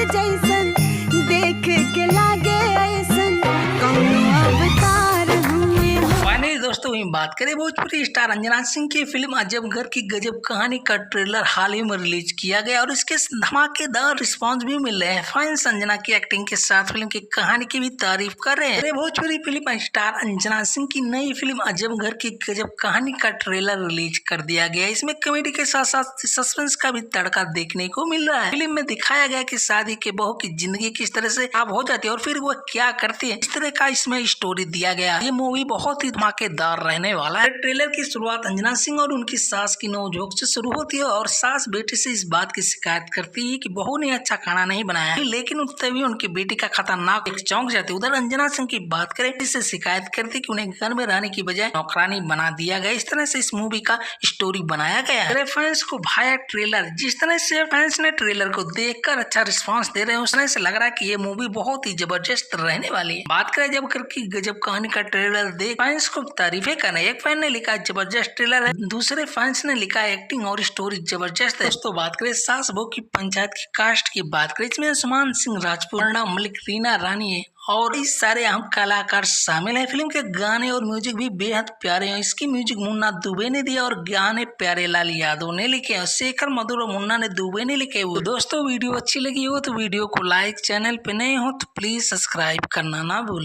जैसन देख के लागे ऐसन कौनो अवतार हमें। फाइनली दोस्तों बात करें भोजपुरी स्टार अंजना सिंह की फिल्म अजबघर की गजब कहानी का ट्रेलर हाल ही में रिलीज किया गया और इसके धमाकेदार रिस्पांस भी मिल रहे हैं। फैंस अंजना की एक्टिंग के साथ फिल्म की कहानी की भी तारीफ कर रहे हैं। भोजपुरी फिल्म स्टार अंजना सिंह की नई फिल्म अजबघर की गजब कहानी का ट्रेलर रिलीज कर दिया गया। इसमें कॉमेडी के साथ साथ सस्पेंस का भी तड़का देखने को मिल रहा है। फिल्म में दिखाया गया कि शादी के बहू की जिंदगी किस तरह से खराब हो जाती है और फिर वो क्या करती है, इस तरह का इसमें स्टोरी दिया गया। ये मूवी बहुत ही धमाकेदार रहने वाला है। ट्रेलर की शुरुआत अंजना सिंह और उनकी सास की नोकझोंक से शुरू होती है और सास बेटे से इस बात की शिकायत करती है कि बहू ने अच्छा खाना नहीं बनाया, लेकिन तभी उनकी बेटी का खतरनाक एक चौंक जाती है। उधर अंजना सिंह की बात करें, इससे शिकायत करती कि उन्हें घर में रहने की बजाय नौकरानी बना दिया गया। इस तरह से इस मूवी का स्टोरी बनाया गया है। फैंस को भाया ट्रेलर, जिस तरह से फैंस ने ट्रेलर को देखकर अच्छा रिस्पांस दे रहे हैं, उस तरह से लग रहा है कि ये मूवी बहुत ही जबरदस्त रहने वाली है। बात करें जब की गजब कहानी का ट्रेलर देख फैंस को तारीफें करना। एक फैन ने लिखा जबरदस्त ट्रेलर है, दूसरे फैंस ने लिखा एक्टिंग और स्टोरी जबरदस्त है। दोस्तों बात करें सास बहू की पंचायत की कास्ट की बात करें, इसमें सुमान सिंह राजपूत, अर्णव मलिक, रीना रानी है और इस सारे अहम कलाकार शामिल हैं। फिल्म के गाने और म्यूजिक भी बेहद प्यारे हैं। इसकी म्यूजिक मुन्ना दुबे ने दिया और गाने प्यारे लाल यादव ने लिखे और शेखर मधुर और मुन्ना ने दुबे ने लिखे हुए। दोस्तों वीडियो अच्छी लगी हो तो वीडियो को लाइक, चैनल पे नए हो तो प्लीज सब्सक्राइब करना ना भूलें।